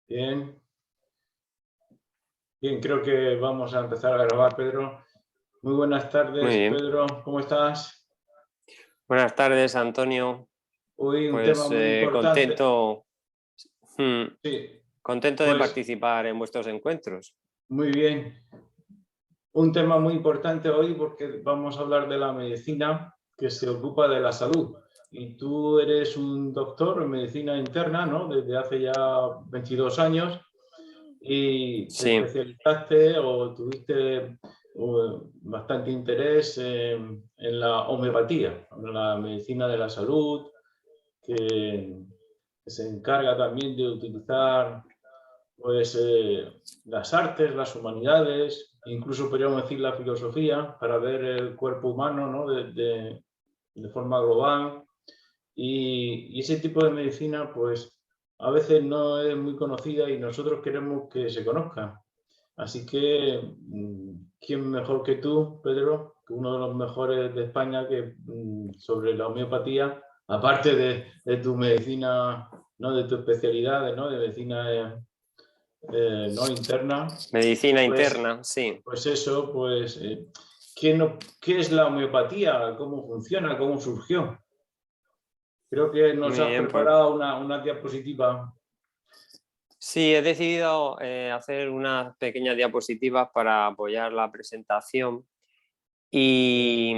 Bien. Bien, creo que vamos a empezar a grabar, Pedro. Muy buenas tardes, Muy bien. Pedro. ¿Cómo estás? Buenas tardes, Antonio. Hoy un Pues tema muy importante. Contento de participar en vuestros encuentros. Muy bien. Un tema muy importante hoy porque vamos a hablar de la medicina que se ocupa de la salud. Y tú eres un doctor en medicina interna, ¿no? Desde hace ya 22 años. Y te Sí. especializaste o tuviste bastante interés en la homeopatía, en la medicina de la salud, que se encarga también de utilizar pues, las artes, las humanidades, incluso podríamos decir la filosofía, para ver el cuerpo humano, ¿no? de forma global. Y ese tipo de medicina, pues a veces no es muy conocida y nosotros queremos que se conozca. Así que, ¿quién mejor que tú, Pedro, que uno de los mejores de España que, sobre la homeopatía, aparte de tu medicina, ¿no? De tu especialidad, ¿no? De medicina no interna? Medicina Pues, interna, sí. Pues eso, pues, ¿qué es la homeopatía? ¿Cómo funciona? ¿Cómo surgió? Creo que nos Muy has bien, pues. preparado una diapositiva. Sí, he decidido hacer unas pequeñas diapositivas para apoyar la presentación y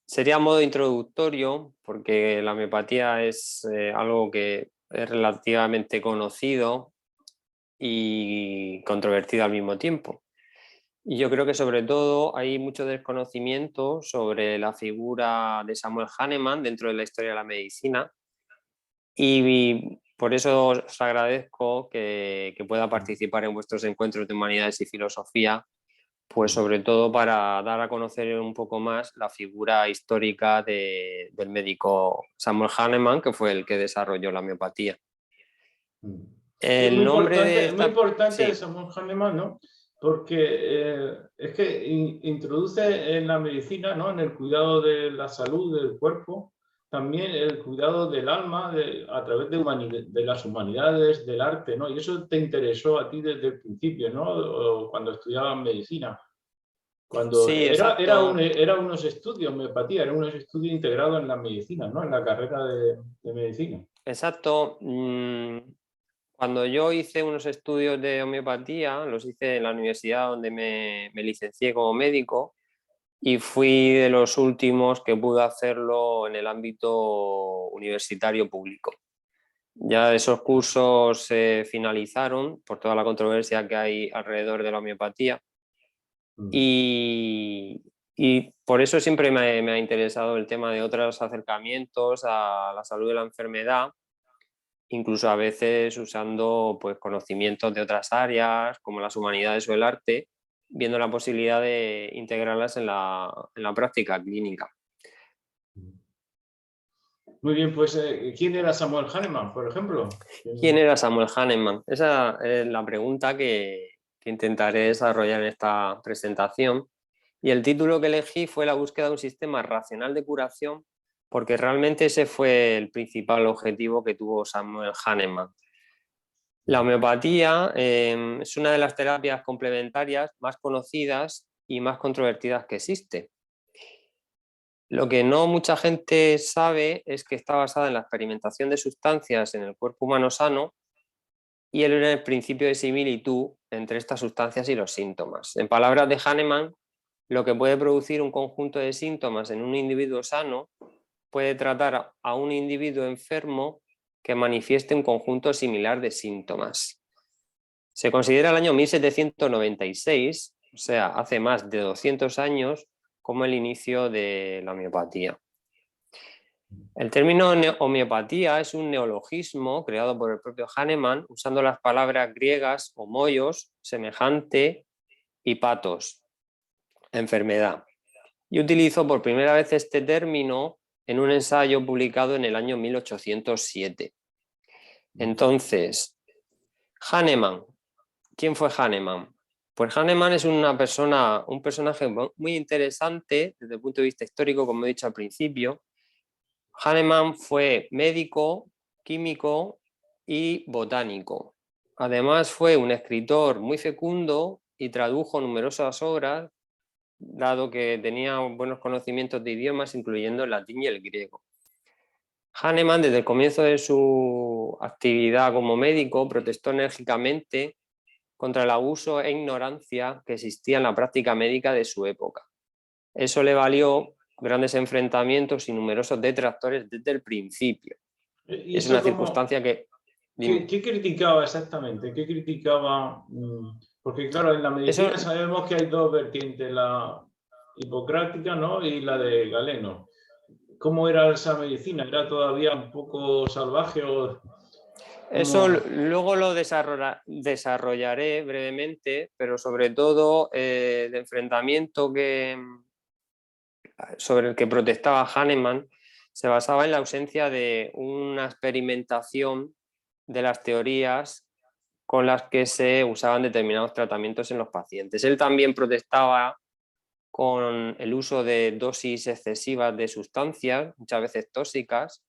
sería a modo introductorio porque la homeopatía es algo que es relativamente conocido y controvertido al mismo tiempo. Y yo creo que sobre todo hay mucho desconocimiento sobre la figura de Samuel Hahnemann dentro de la historia de la medicina y por eso os agradezco que pueda participar en vuestros encuentros de humanidades y filosofía, pues sobre todo para dar a conocer un poco más la figura histórica del médico Samuel Hahnemann, que fue el que desarrolló la homeopatía. Es El nombre de muy esta... importante Sí. Samuel Hahnemann, ¿no? Porque es que introduce en la medicina, ¿no? En el cuidado de la salud del cuerpo, también el cuidado del alma a través de las humanidades, del arte, ¿no? Y eso te interesó a ti desde el principio, ¿no? O cuando estudiabas medicina. Cuando Sí, exacto. era unos estudios, homeopatía, era unos estudios integrados en la medicina, ¿no? En la carrera de medicina. Exacto. Cuando yo hice unos estudios de homeopatía, los hice en la universidad donde me licencié como médico y fui de los últimos que pude hacerlo en el ámbito universitario público. Ya esos cursos se finalizaron por toda la controversia que hay alrededor de la homeopatía y por eso siempre me ha interesado el tema de otros acercamientos a la salud de la enfermedad, incluso a veces usando pues, conocimientos de otras áreas como las humanidades o el arte, viendo la posibilidad de integrarlas en la práctica clínica. Muy bien, pues ¿quién era Samuel Hahnemann, por ejemplo? ¿Quién era Samuel Hahnemann? Esa es la pregunta que intentaré desarrollar en esta presentación. Y el título que elegí fue La búsqueda de un sistema racional de curación, porque realmente ese fue el principal objetivo que tuvo Samuel Hahnemann. La homeopatía es una de las terapias complementarias más conocidas y más controvertidas que existe. Lo que no mucha gente sabe es que está basada en la experimentación de sustancias en el cuerpo humano sano y en el principio de similitud entre estas sustancias y los síntomas. En palabras de Hahnemann, lo que puede producir un conjunto de síntomas en un individuo sano puede tratar a un individuo enfermo que manifieste un conjunto similar de síntomas. Se considera el año 1796, o sea, hace más de 200 años, como el inicio de la homeopatía. El término homeopatía es un neologismo creado por el propio Hahnemann usando las palabras griegas homoios, semejante, y patos, enfermedad. Y utilizó por primera vez este término en un ensayo publicado en el año 1807. Entonces, Hahnemann. ¿Quién fue Hahnemann? Pues Hahnemann es un personaje muy interesante desde el punto de vista histórico, como he dicho al principio. Hahnemann fue médico, químico y botánico. Además fue un escritor muy fecundo y tradujo numerosas obras, dado que tenía buenos conocimientos de idiomas, incluyendo el latín y el griego. Hahnemann, desde el comienzo de su actividad como médico, protestó enérgicamente contra el abuso e ignorancia que existía en la práctica médica de su época. Eso le valió grandes enfrentamientos y numerosos detractores desde el principio. ¿Y Es eso una como, circunstancia que... qué, Dime. qué criticaba exactamente? ¿Qué criticaba? Porque claro, en la Eso, medicina sabemos que hay dos vertientes, la hipocrática, ¿no? Y la de Galeno. ¿Cómo era esa medicina? ¿Era todavía un poco salvaje o eso cómo? luego lo desarrollaré brevemente, pero sobre todo el enfrentamiento sobre el que protestaba Hahnemann se basaba en la ausencia de una experimentación de las teorías con las que se usaban determinados tratamientos en los pacientes. Él también protestaba con el uso de dosis excesivas de sustancias, muchas veces tóxicas,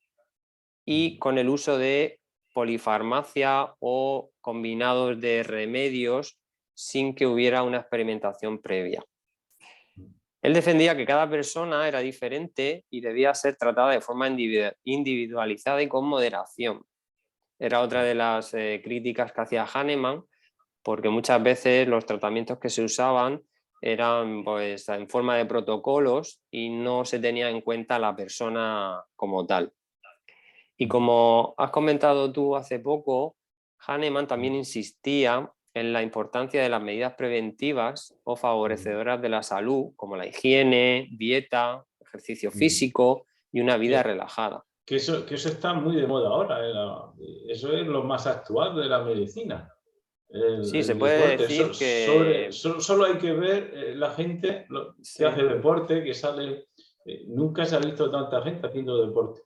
y con el uso de polifarmacia o combinados de remedios sin que hubiera una experimentación previa. Él defendía que cada persona era diferente y debía ser tratada de forma individualizada y con moderación. Era otra de las críticas que hacía Hahnemann, porque muchas veces los tratamientos que se usaban eran pues, en forma de protocolos y no se tenía en cuenta la persona como tal. Y como has comentado tú hace poco, Hahnemann también insistía en la importancia de las medidas preventivas o favorecedoras de la salud, como la higiene, dieta, ejercicio físico y una vida Que, relajada. que eso está muy de moda ahora. Eso es lo más actual de la medicina. Sí, se El puede deporte. decir que Solo hay que ver la gente que hace sí, deporte, que sale. Nunca se ha visto tanta gente haciendo deporte.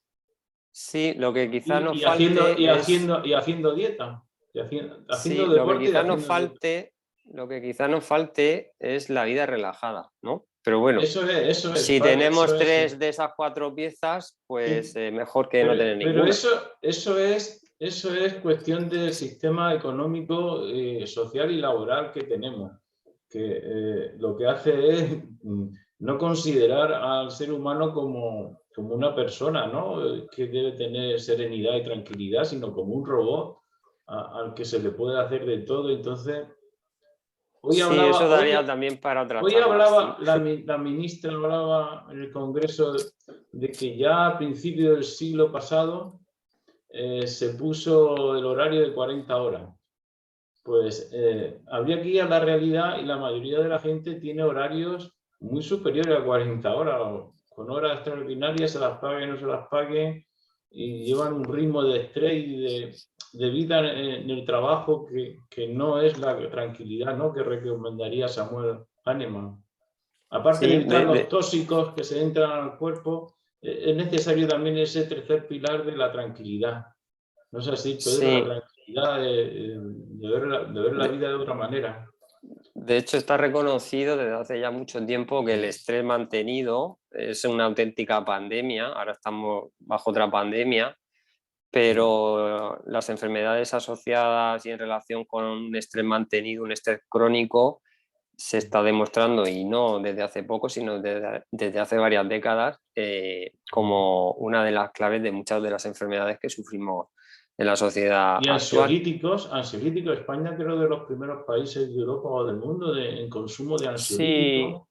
sí, lo que quizás Y, nos y haciendo, y, falte es, haciendo, y haciendo dieta. Haciendo sí, deporte y haciendo dieta. lo que quizás nos falte es la vida relajada, ¿no? Pero bueno, Eso es, si padre, eso tenemos es, sí. 3 de esas 4 piezas, pues Sí. mejor que no Pero, tener pero ninguna. eso es cuestión del sistema económico, social y laboral que tenemos, que lo que hace es no considerar al ser humano como una persona, ¿no? Que debe tener serenidad y tranquilidad, sino como un robot al que se le puede hacer de todo. Entonces, hoy Sí, eso hablaba, hoy, daría también para otra hoy charla, hablaba, sí. la ministra hablaba en el Congreso de que ya a principios del siglo pasado se puso el horario de 40 horas. Pues habría que ir a la realidad y la mayoría de la gente tiene horarios muy superiores a 40 horas, con horas extraordinarias, se las paguen o no se las paguen, y llevan un ritmo de estrés y de vida en el trabajo que no es la tranquilidad, ¿no?, que recomendaría Samuel Hahnemann. Aparte de Sí, evitar los tóxicos que se entran al cuerpo, es necesario también ese tercer pilar de la tranquilidad. No es así, Pedro, la sí. tranquilidad de ver la De, vida de otra manera. de hecho, está reconocido desde hace ya mucho tiempo que el estrés mantenido es una auténtica pandemia. Ahora estamos bajo otra pandemia, pero las enfermedades asociadas y en relación con un estrés mantenido, un estrés crónico, se está demostrando, y no desde hace poco, sino desde hace varias décadas, como una de las claves de muchas de las enfermedades que sufrimos en la sociedad Y actual. ansiolíticos, España creo de los primeros países de Europa o del mundo en consumo de Sí, ansiolíticos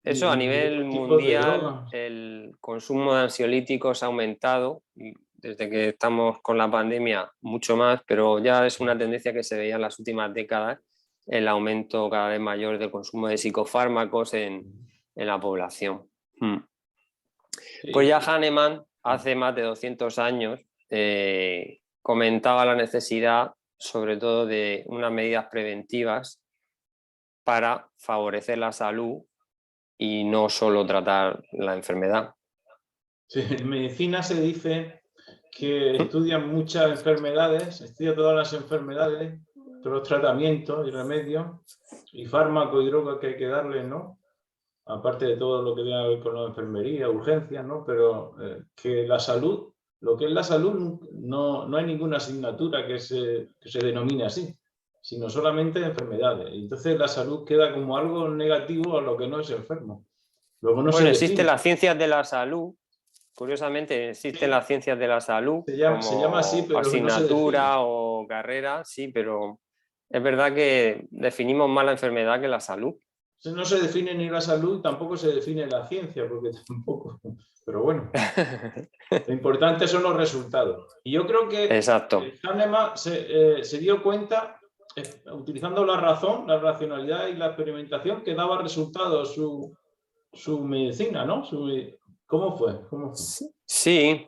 eso a y de nivel otros tipos de mundial, drogas. el consumo de ansiolíticos ha aumentado y desde que estamos con la pandemia mucho más, pero ya es una tendencia que se veía en las últimas décadas, el aumento cada vez mayor del consumo de psicofármacos en la población. Pues ya Hahnemann, hace más de 200 años, comentaba la necesidad, sobre todo, de unas medidas preventivas para favorecer la salud y no solo tratar la enfermedad. Sí, en medicina se dice que estudian muchas enfermedades, estudia todas las enfermedades todos los tratamientos y remedios y fármacos y drogas que hay que darle, ¿no? Aparte de todo lo que tiene que ver con la enfermería, urgencias, ¿no? Pero que la salud, lo que es la salud, no hay ninguna asignatura que se denomine así, sino solamente enfermedades. Entonces la salud queda como algo negativo a lo que no es enfermo. Luego no se Bueno, existen define. las ciencias de la salud, curiosamente existen Sí, las ciencias de la salud se llama así, como pero no se define. asignatura o carrera, sí, pero es verdad que definimos más la enfermedad que la salud. No se define ni la salud, tampoco se define la ciencia, porque tampoco. Pero bueno, lo importante son los resultados. Y yo creo que Exacto. Hahnemann se dio cuenta, utilizando la razón, la racionalidad y la experimentación, que daba resultados su medicina, ¿no? ¿Cómo fue? ¿Cómo fue? Sí,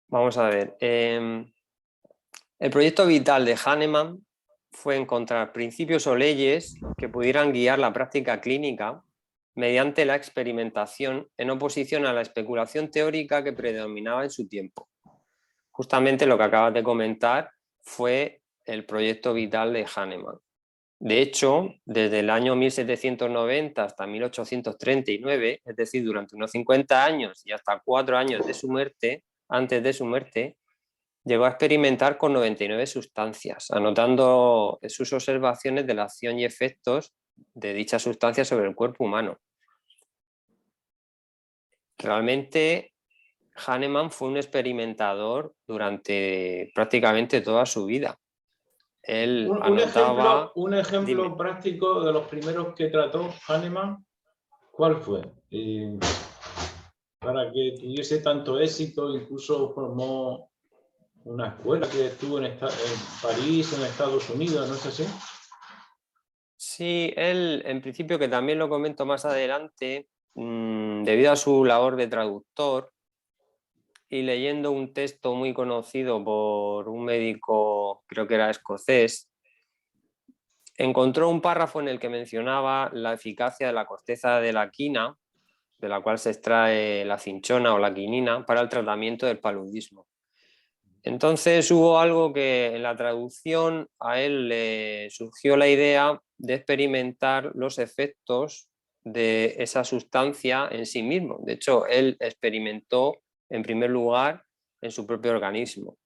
vamos a ver. El proyecto vital de Hahnemann fue encontrar principios o leyes que pudieran guiar la práctica clínica mediante la experimentación en oposición a la especulación teórica que predominaba en su tiempo. Justamente lo que acabas de comentar fue el proyecto vital de Hahnemann. De hecho, desde el año 1790 hasta 1839, es decir, durante unos 50 años y hasta 4 años de su muerte, antes de su muerte, llegó a experimentar con 99 sustancias, anotando sus observaciones de la acción y efectos de dichas sustancias sobre el cuerpo humano. Realmente, Hahnemann fue un experimentador durante prácticamente toda su vida. Él anotaba... Un ejemplo Dime. práctico de los primeros que trató Hahnemann, ¿cuál fue? Para que tuviese tanto éxito, incluso formó una escuela que estuvo en París, en Estados Unidos, ¿no es así? Sí, él en principio, que también lo comento más adelante, debido a su labor de traductor y leyendo un texto muy conocido por un médico, creo que era escocés, encontró un párrafo en el que mencionaba la eficacia de la corteza de la quina, de la cual se extrae la cinchona o la quinina, para el tratamiento del paludismo. Entonces hubo algo que en la traducción a él le surgió la idea de experimentar los efectos de esa sustancia en sí mismo. De hecho, él experimentó en primer lugar en su propio organismo.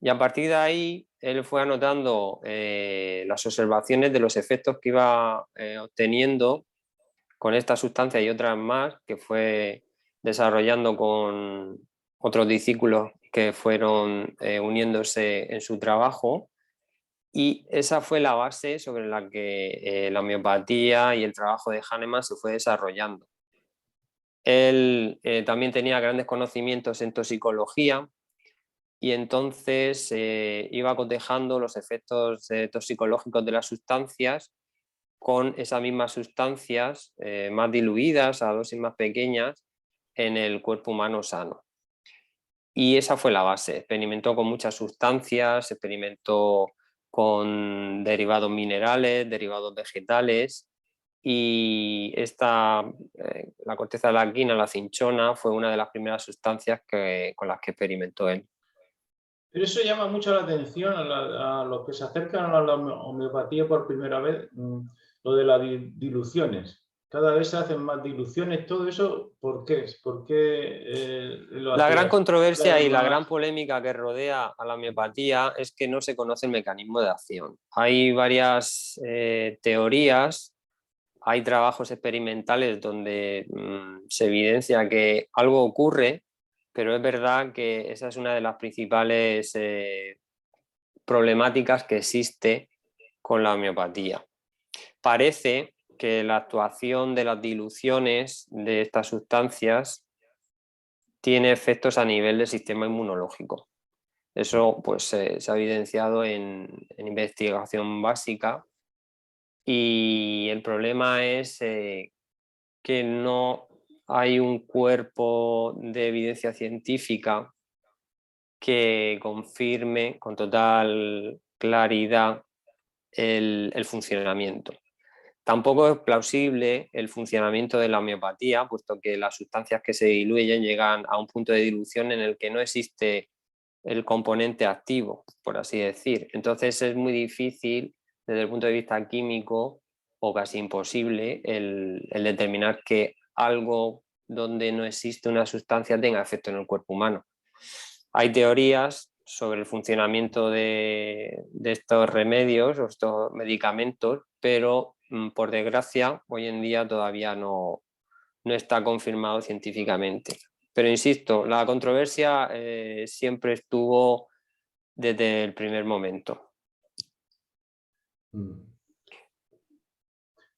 Y a partir de ahí, él fue anotando las observaciones de los efectos que iba obteniendo con esta sustancia y otras más que fue desarrollando con otros discípulos que fueron uniéndose en su trabajo, y esa fue la base sobre la que la homeopatía y el trabajo de Hahnemann se fue desarrollando. Él también tenía grandes conocimientos en toxicología y entonces iba cotejando los efectos toxicológicos de las sustancias con esas mismas sustancias más diluidas a dosis más pequeñas en el cuerpo humano sano. Y esa fue la base. Experimentó con muchas sustancias, experimentó con derivados minerales, derivados vegetales, y la corteza de la quina, la cinchona, fue una de las primeras sustancias con las que experimentó él. Pero eso llama mucho la atención a los que se acercan a la homeopatía por primera vez, lo de las diluciones. Cada vez se hacen más diluciones, todo eso, ¿por qué? ¿Por qué lo La gran hacías? controversia y la gran polémica que rodea a la homeopatía es que no se conoce el mecanismo de acción. Hay varias teorías, hay trabajos experimentales donde se evidencia que algo ocurre, pero es verdad que esa es una de las principales problemáticas que existe con la homeopatía. Parece que la actuación de las diluciones de estas sustancias tiene efectos a nivel del sistema inmunológico. Eso pues, se ha evidenciado en investigación básica, y el problema es que no hay un cuerpo de evidencia científica que confirme con total claridad el funcionamiento. Tampoco es plausible el funcionamiento de la homeopatía, puesto que las sustancias que se diluyen llegan a un punto de dilución en el que no existe el componente activo, por así decir. Entonces es muy difícil desde el punto de vista químico, o casi imposible el determinar que algo donde no existe una sustancia tenga efecto en el cuerpo humano. Hay teorías sobre el funcionamiento de estos remedios o estos medicamentos, pero por desgracia hoy en día todavía no está confirmado científicamente. Pero insisto, la controversia siempre estuvo desde el primer momento.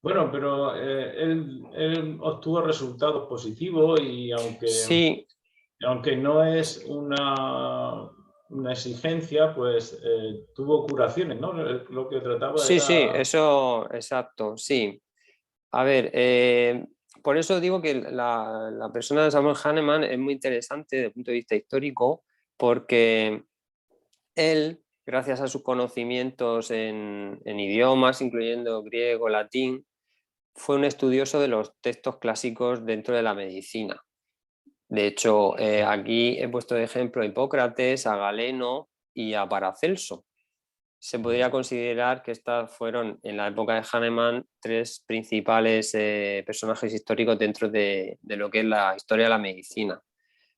Bueno, pero él obtuvo resultados positivos y Sí, aunque no es una exigencia, pues tuvo curaciones, ¿no? Lo que trataba sí, era... eso, exacto, sí. A ver, por eso digo que la persona de Samuel Hahnemann es muy interesante desde el punto de vista histórico, porque él, gracias a sus conocimientos en idiomas, incluyendo griego, latín, fue un estudioso de los textos clásicos dentro de la medicina. De hecho, aquí he puesto de ejemplo a Hipócrates, a Galeno y a Paracelso. Se podría considerar que estas fueron, en la época de Hahnemann, tres principales personajes históricos dentro de lo que es la historia de la medicina.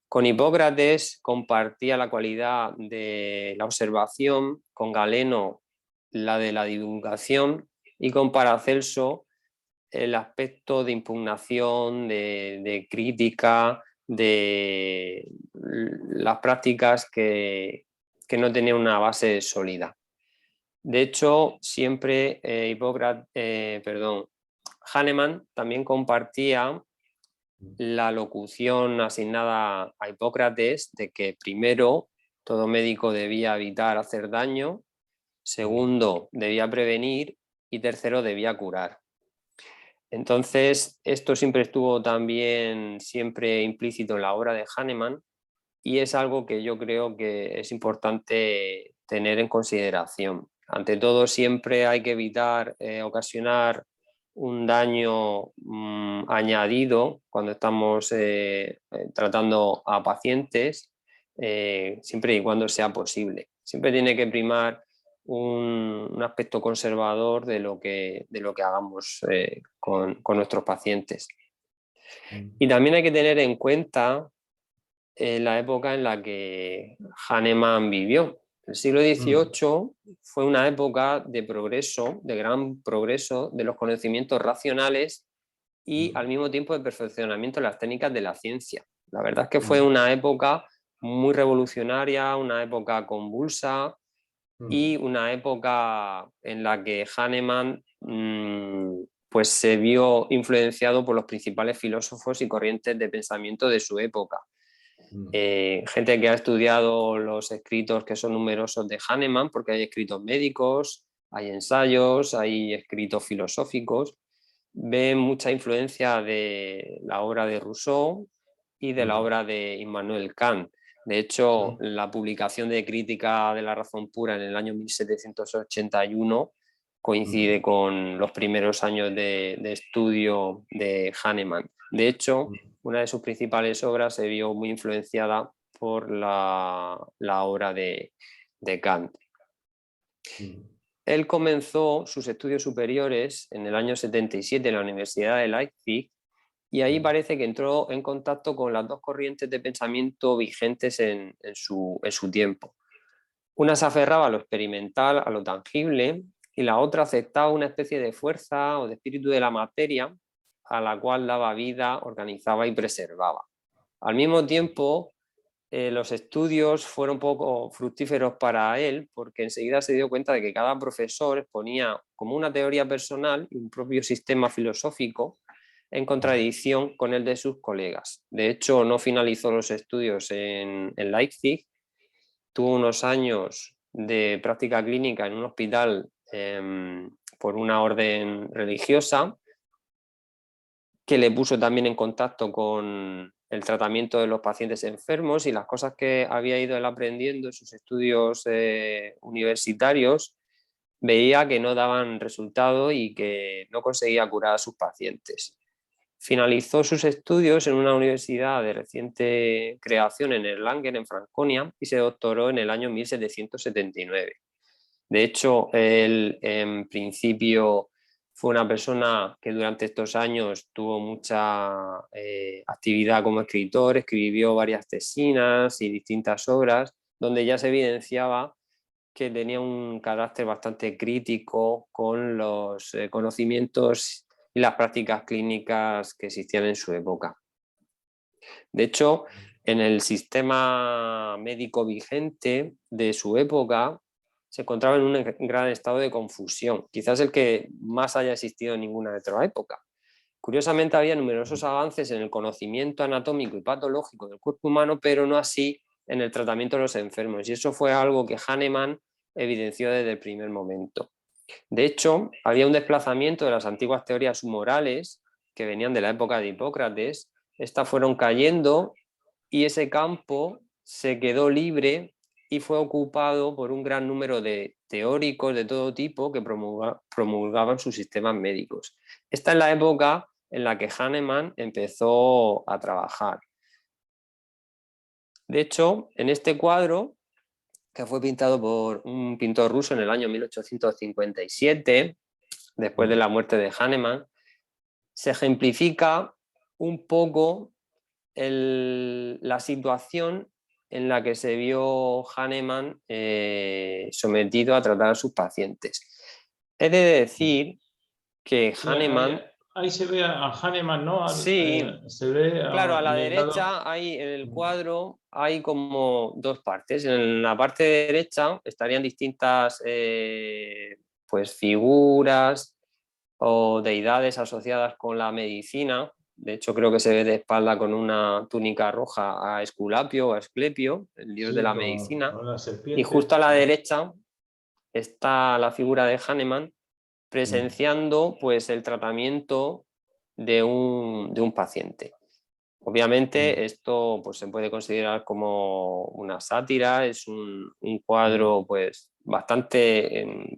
Con Hipócrates compartía la cualidad de la observación, con Galeno la de la divulgación y con Paracelso el aspecto de impugnación, de crítica, de las prácticas que no tenían una base sólida. De hecho, siempre Hahnemann también compartía la locución asignada a Hipócrates de que primero todo médico debía evitar hacer daño, segundo debía prevenir y tercero debía curar. Entonces, esto siempre estuvo también siempre implícito en la obra de Hahnemann y es algo que yo creo que es importante tener en consideración. Ante todo, siempre hay que evitar ocasionar un daño añadido cuando estamos tratando a pacientes, siempre y cuando sea posible. Siempre tiene que primar un aspecto conservador de lo que hagamos con nuestros pacientes. Y también hay que tener en cuenta la época en la que Hahnemann vivió. El siglo XVIII fue una época de progreso, de gran progreso de los conocimientos racionales y al mismo tiempo de perfeccionamiento de las técnicas de la ciencia. La verdad es que fue una época muy revolucionaria, una época convulsa y una época en la que Hahnemann pues se vio influenciado por los principales filósofos y corrientes de pensamiento de su época. Gente que ha estudiado los escritos que son numerosos de Hahnemann, porque hay escritos médicos, hay ensayos, hay escritos filosóficos, ven mucha influencia de la obra de Rousseau y de la obra de Immanuel Kant. De hecho, la publicación de Crítica de la Razón Pura en el año 1781 coincide con los primeros años de estudio de Hahnemann. De hecho, una de sus principales obras se vio muy influenciada por la obra de Kant. Él comenzó sus estudios superiores en el año 77 en la Universidad de Leipzig y ahí parece que entró en contacto con las dos corrientes de pensamiento vigentes en su tiempo. Una se aferraba a lo experimental, a lo tangible, y la otra aceptaba una especie de fuerza o de espíritu de la materia a la cual daba vida, organizaba y preservaba. Al mismo tiempo, los estudios fueron poco fructíferos para él porque enseguida se dio cuenta de que cada profesor exponía como una teoría personal y un propio sistema filosófico en contradicción con el de sus colegas. De hecho, no finalizó los estudios en Leipzig, tuvo unos años de práctica clínica en un hospital por una orden religiosa que le puso también en contacto con el tratamiento de los pacientes enfermos y las cosas que había ido él aprendiendo en sus estudios universitarios, veía que no daban resultado y que no conseguía curar a sus pacientes. Finalizó sus estudios en una universidad de reciente creación en Erlangen, en Franconia, y se doctoró en el año 1779. De hecho, él en principio fue una persona que durante estos años tuvo mucha actividad como escritor, escribió varias tesinas y distintas obras, donde ya se evidenciaba que tenía un carácter bastante crítico con los conocimientos y las prácticas clínicas que existían en su época. De hecho, en el sistema médico vigente de su época se encontraba en un gran estado de confusión, quizás el que más haya existido en ninguna otra época. Curiosamente, había numerosos avances en el conocimiento anatómico y patológico del cuerpo humano, pero no así en el tratamiento de los enfermos. Y eso fue algo que Hahnemann evidenció desde el primer momento. De hecho, había un desplazamiento de las antiguas teorías humorales que venían de la época de Hipócrates. Estas fueron cayendo y ese campo se quedó libre y fue ocupado por un gran número de teóricos de todo tipo que promulgaban sus sistemas médicos. Esta es la época en la que Hahnemann empezó a trabajar. De hecho, en este cuadro, que fue pintado por un pintor ruso en el año 1857, después de la muerte de Hahnemann, se ejemplifica un poco la situación en la que se vio Hahnemann sometido a tratar a sus pacientes. He de decir que Sí, Hahnemann... ahí se ve a Hahnemann, ¿no? Sí, Se ve claro, a la en el lado... derecha hay, en el cuadro hay como dos partes. En la parte derecha estarían distintas pues figuras o deidades asociadas con la medicina. De hecho, creo que se ve de espalda con una túnica roja a Esculapio o a Asclepio, el dios de Sí, la medicina. con la Y serpiente. justo a la derecha está la figura de Hahnemann presenciando pues, el tratamiento de un paciente. Obviamente esto pues, se puede considerar como una sátira, es un cuadro pues, bastante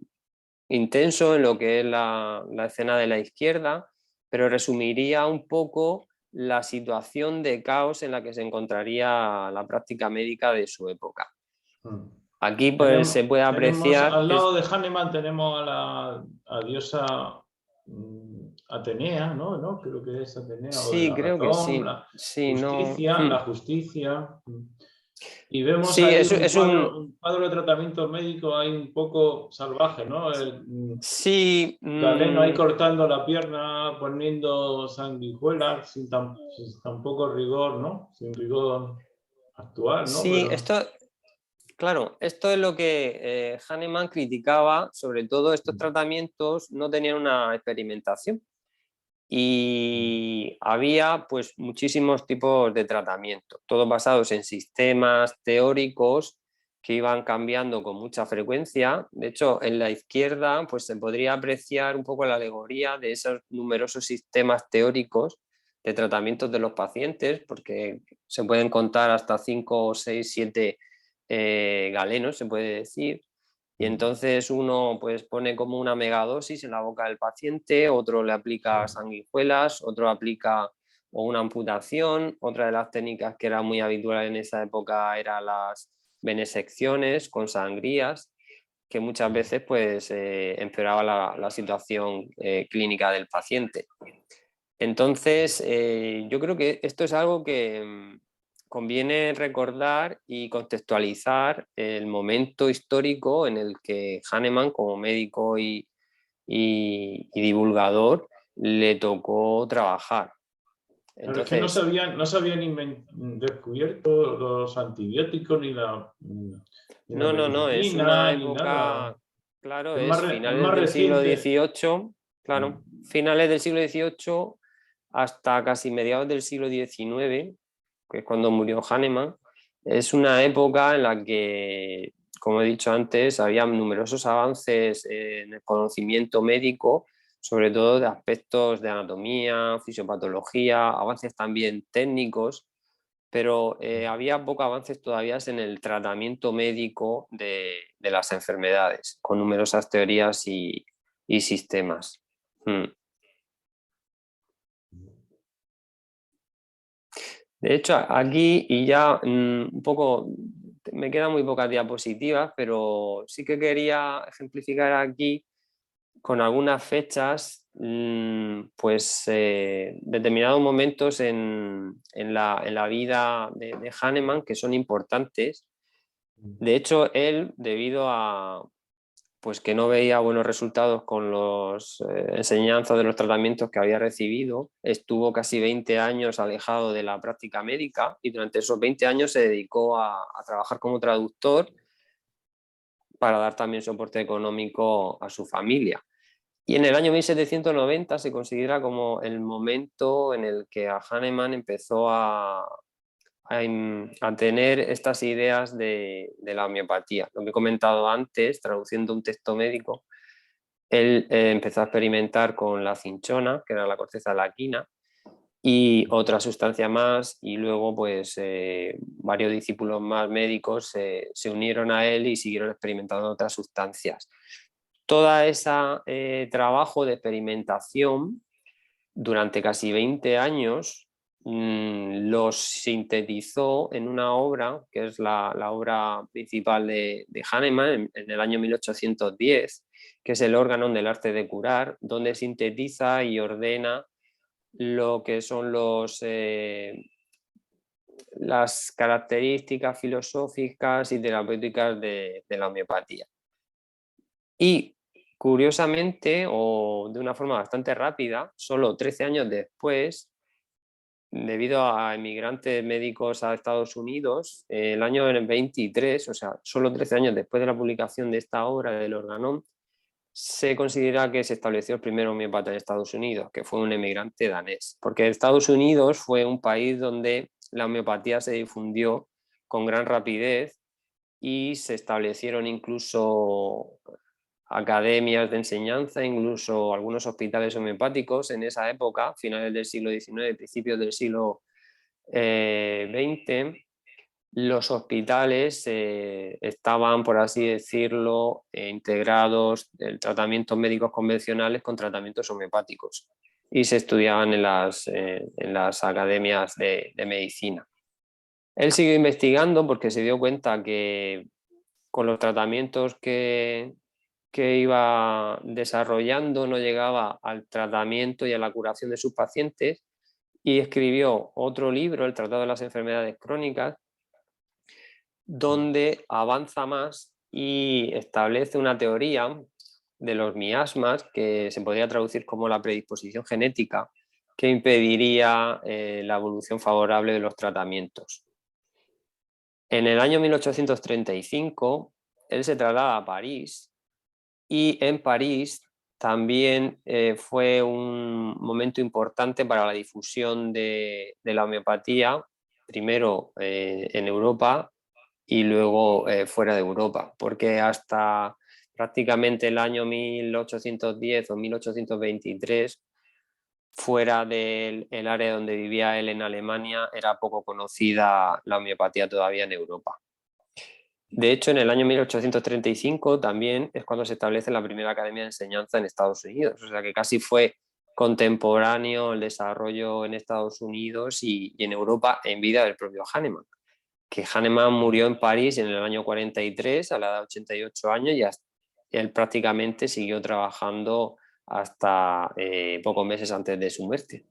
intenso en lo que es la escena de la izquierda, pero resumiría un poco la situación de caos en la que se encontraría la práctica médica de su época. Aquí pues, se puede Tenemos apreciar al que lado de Hahnemann tenemos a diosa Atenea, ¿no? Creo que es Atenea, o de sí, la creo que razón, sí. Sí, no. la justicia. Y vemos Sí, ahí es un. un cuadro de tratamiento médico ahí un poco salvaje, ¿no? Sí. Galeno ahí cortando la pierna, poniendo sanguijuelas sin tampoco rigor, ¿no? Sin rigor actual, ¿no? Sí, Pero... esto. Claro, esto es lo que Hahnemann criticaba, sobre todo estos tratamientos no tenían una experimentación y había pues muchísimos tipos de tratamientos, todos basados en sistemas teóricos que iban cambiando con mucha frecuencia. De hecho, en la izquierda pues se podría apreciar un poco la alegoría de esos numerosos sistemas teóricos de tratamientos de los pacientes, porque se pueden contar hasta 5, 6, 7 galenos, se puede decir, y entonces uno pues pone como una megadosis en la boca del paciente, otro le aplica sanguijuelas, otro aplica o una amputación. Otra de las técnicas que era muy habitual en esa época eran las venesecciones con sangrías, que muchas veces pues empeoraba la situación clínica del paciente. Entonces, yo creo que esto es algo que conviene recordar y contextualizar el momento histórico en el que Hahnemann, como médico y divulgador, le tocó trabajar. Pero es que no Entonces, no se habían descubierto los antibióticos ni la no, es una medicina ni nada. época, claro, Es finales más del siglo reciente. XVIII, claro, finales del siglo XVIII hasta casi mediados del siglo XIX, que es cuando murió Hahnemann. Es una época en la que, como he dicho antes, había numerosos avances en el conocimiento médico, sobre todo de aspectos de anatomía, fisiopatología, avances también técnicos, pero había pocos avances todavía en el tratamiento médico de las enfermedades, con numerosas teorías y sistemas. De hecho, aquí y ya un poco me quedan muy pocas diapositivas, pero sí que quería ejemplificar aquí con algunas fechas, pues determinados momentos en la vida de Hahnemann que son importantes. De hecho, él, debido a pues que no veía buenos resultados con las enseñanzas de los tratamientos que había recibido, estuvo casi 20 años alejado de la práctica médica y durante esos 20 años se dedicó a trabajar como traductor para dar también soporte económico a su familia. Y en el año 1790 se considera como el momento en el que a Hahnemann empezó a tener estas ideas de la homeopatía. Lo que he comentado antes, traduciendo un texto médico, él empezó a experimentar con la cinchona, que era la corteza de la quina, y otra sustancia más, y luego pues varios discípulos más médicos se unieron a él y siguieron experimentando otras sustancias. Todo ese trabajo de experimentación durante casi 20 años los sintetizó en una obra, que es la obra principal de Hahnemann en el año 1810, que es el Órganon del arte de curar, donde sintetiza y ordena lo que son las características filosóficas y terapéuticas de la homeopatía. Y curiosamente, o de una forma bastante rápida, solo 13 años después, debido a emigrantes médicos a Estados Unidos, el año 23, o sea, solo 13 años después de la publicación de esta obra del Organon, se considera que se estableció el primer homeópata en Estados Unidos, que fue un emigrante danés, porque Estados Unidos fue un país donde la homeopatía se difundió con gran rapidez y se establecieron incluso academias de enseñanza, incluso algunos hospitales homeopáticos en esa época, finales del siglo XIX, principios del siglo XX. Los hospitales estaban, por así decirlo, integrados en tratamientos médicos convencionales con tratamientos homeopáticos y se estudiaban en las academias de medicina. Él siguió investigando porque se dio cuenta que con los tratamientos que iba desarrollando no llegaba al tratamiento y a la curación de sus pacientes y escribió otro libro, el Tratado de las Enfermedades Crónicas, donde avanza más y establece una teoría de los miasmas que se podría traducir como la predisposición genética que impediría la evolución favorable de los tratamientos. En el año 1835 él se traslada a París y en París también fue un momento importante para la difusión de la homeopatía, primero en Europa y luego fuera de Europa, porque hasta prácticamente el año 1810 o 1823, fuera del área donde vivía él en Alemania, era poco conocida la homeopatía todavía en Europa. De hecho, en el año 1835 también es cuando se establece la primera academia de enseñanza en Estados Unidos, o sea que casi fue contemporáneo el desarrollo en Estados Unidos y en Europa en vida del propio Hahnemann, que Hahnemann murió en París en el año 43 a la edad de 88 años y él prácticamente siguió trabajando hasta pocos meses antes de su muerte.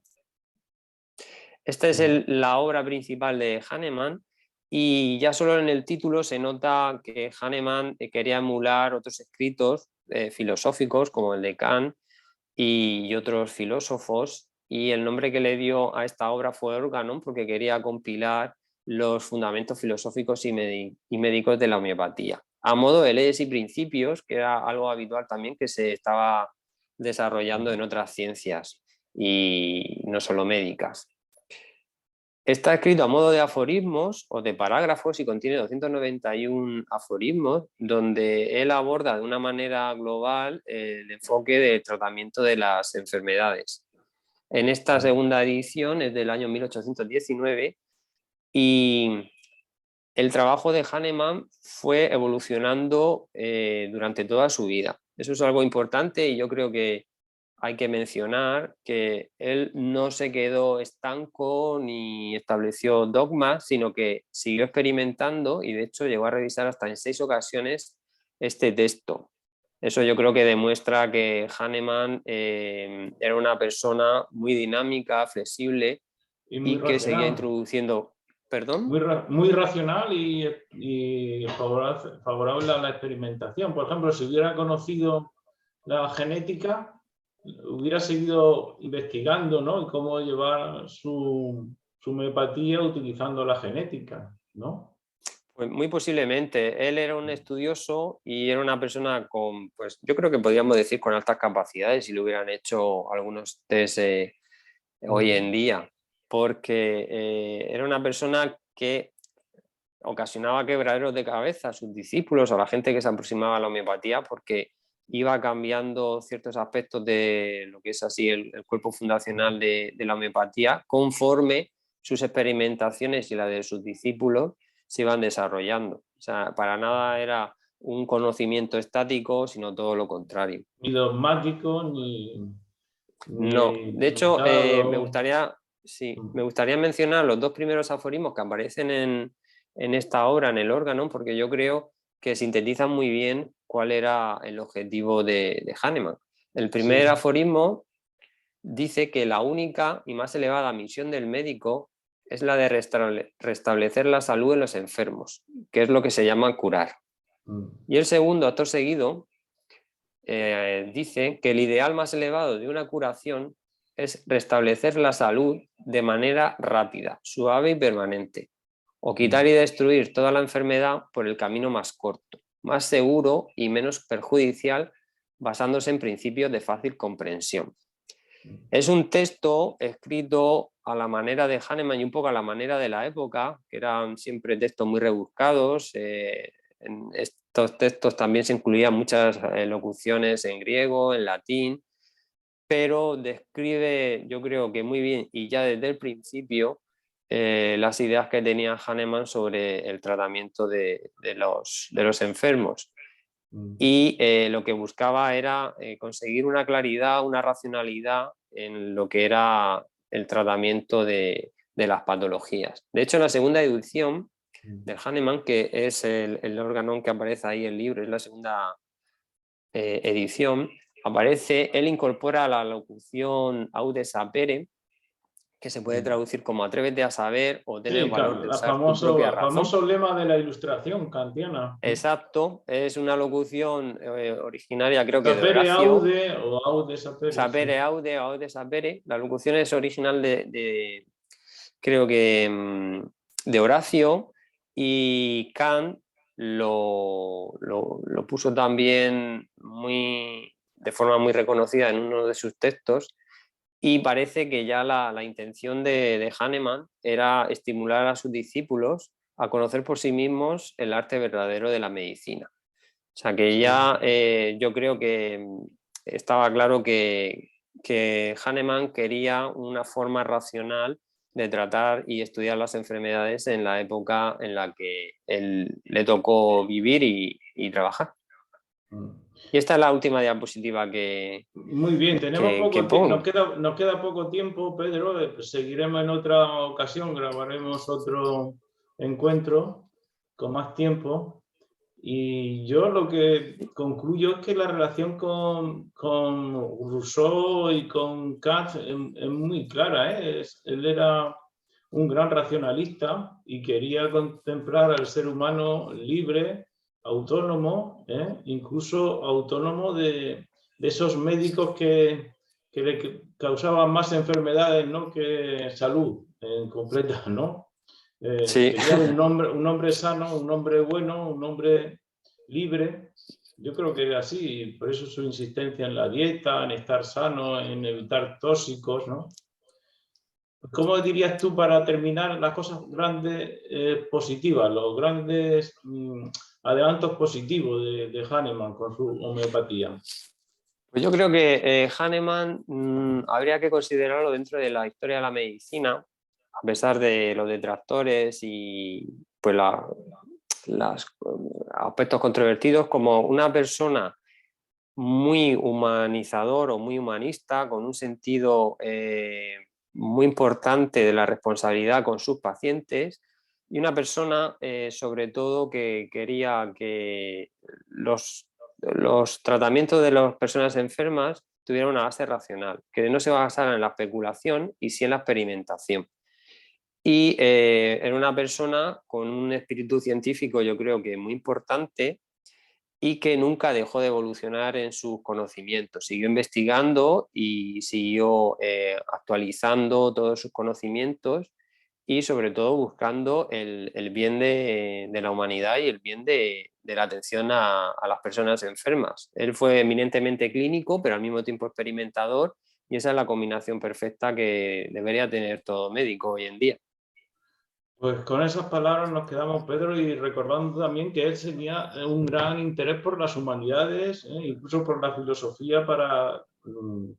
Esta es la obra principal de Hahnemann y ya solo en el título se nota que Hahnemann quería emular otros escritos filosóficos como el de Kant y otros filósofos, y el nombre que le dio a esta obra fue Organon porque quería compilar los fundamentos filosóficos y médicos de la homeopatía, a modo de leyes y principios, que era algo habitual también que se estaba desarrollando en otras ciencias y no solo médicas. Está escrito a modo de aforismos o de parágrafos y contiene 291 aforismos donde él aborda de una manera global el enfoque del tratamiento de las enfermedades. En esta segunda edición es del año 1819 y el trabajo de Hahnemann fue evolucionando durante toda su vida. Eso es algo importante y yo creo que hay que mencionar que él no se quedó estanco ni estableció dogmas, sino que siguió experimentando y de hecho llegó a revisar hasta en 6 ocasiones este texto. Eso yo creo que demuestra que Hahnemann era una persona muy dinámica, flexible Y muy y que seguía racional. introduciendo... ¿Perdón? Muy racional y favorable a la experimentación. Por ejemplo, si hubiera conocido la genética, hubiera seguido investigando, ¿no? Cómo llevar su homeopatía utilizando la genética, ¿no? Pues muy posiblemente. Él era un estudioso y era una persona con, pues yo creo que podríamos decir con altas capacidades si le hubieran hecho algunos test hoy en día, porque era una persona que ocasionaba quebraderos de cabeza a sus discípulos o a la gente que se aproximaba a la homeopatía porque iba cambiando ciertos aspectos de lo que es así el cuerpo fundacional de la homeopatía conforme sus experimentaciones y la de sus discípulos se iban desarrollando. O sea, para nada era un conocimiento estático, sino todo lo contrario. Ni dogmático, No, ni de hecho, limitado. me gustaría mencionar los 2 primeros aforismos que aparecen en esta obra, en el órgano, porque yo creo que sintetizan muy bien cuál era el objetivo de Hahnemann. El primer Sí. aforismo dice que la única y más elevada misión del médico es la de restablecer la salud en los enfermos, que es lo que se llama curar. Y el segundo, acto seguido, dice que el ideal más elevado de una curación es restablecer la salud de manera rápida, suave y permanente, o quitar y destruir toda la enfermedad por el camino más corto, más seguro y menos perjudicial, basándose en principios de fácil comprensión. Es un texto escrito a la manera de Hahnemann y un poco a la manera de la época, que eran siempre textos muy rebuscados. En estos textos también se incluían muchas locuciones en griego, en latín, pero describe, yo creo que muy bien y ya desde el principio, las ideas que tenía Hahnemann sobre el tratamiento de los enfermos. Y lo que buscaba era conseguir una claridad, una racionalidad en lo que era el tratamiento de las patologías. De hecho, en la segunda edición del Hahnemann, que es el órgano que aparece ahí en el libro, es la segunda edición, aparece, él incorpora la locución aude sapere, que se puede traducir como atrévete a saber o ten Sí, el valor de usar tu propia razón. famoso lema de la Ilustración kantiana. Exacto, es una locución originaria creo que de Sapere Horacio. aude o aude sapere. Sapere Sí. aude o aude sapere. La locución es original creo que de Horacio, y Kant lo puso también de forma muy reconocida en uno de sus textos, y parece que ya la intención de Hahnemann era estimular a sus discípulos a conocer por sí mismos el arte verdadero de la medicina. O sea que ya yo creo que estaba claro que Hahnemann quería una forma racional de tratar y estudiar las enfermedades en la época en la que él le tocó vivir y trabajar. Y esta es la última diapositiva Muy bien, tenemos que poco tiempo, pongo. nos queda poco tiempo, Pedro. Seguiremos en otra ocasión, grabaremos otro encuentro con más tiempo. Y yo lo que concluyo es que la relación con Rousseau y con Kant es muy clara, ¿eh? Él era un gran racionalista y quería contemplar al ser humano libre, autónomo, incluso autónomo de esos médicos que le causaban más enfermedades, ¿no?, que salud en completa, ¿no? Sí. Quería un hombre sano, un hombre bueno, un hombre libre. Yo creo que era así, por eso su insistencia en la dieta, en estar sano, en evitar tóxicos, ¿no? ¿Cómo dirías tú, para terminar, las cosas grandes positivas, los grandes adelantos positivos de Hahnemann con su homeopatía? Pues yo creo que Hahnemann habría que considerarlo dentro de la historia de la medicina, a pesar de los detractores y pues los aspectos controvertidos, como una persona muy humanizador o muy humanista, con un sentido muy importante de la responsabilidad con sus pacientes, y una persona sobre todo que quería que los tratamientos de las personas enfermas tuvieran una base racional, que no se basaran en la especulación y sí en la experimentación. Y era una persona con un espíritu científico, yo creo que muy importante, y que nunca dejó de evolucionar en sus conocimientos. Siguió investigando y siguió actualizando todos sus conocimientos y sobre todo buscando el bien de la humanidad y el bien de la atención a las personas enfermas. Él fue eminentemente clínico, pero al mismo tiempo experimentador, y esa es la combinación perfecta que debería tener todo médico hoy en día. Pues con esas palabras nos quedamos, Pedro, y recordando también que él tenía un gran interés por las humanidades, incluso por la filosofía, para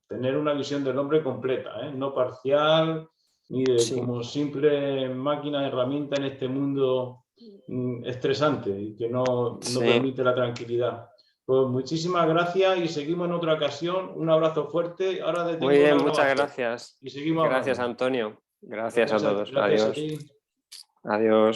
tener una visión del hombre completa, no parcial, ni Sí. como simple máquina, herramienta en este mundo estresante y que no Sí. permite la tranquilidad. Pues muchísimas gracias y seguimos en otra ocasión. Un abrazo fuerte. Ahora Muy detengo bien, la muchas grabación gracias. y seguimos Gracias, hablando. Antonio. Gracias a todos. Gracias a Adiós. ti. Adiós.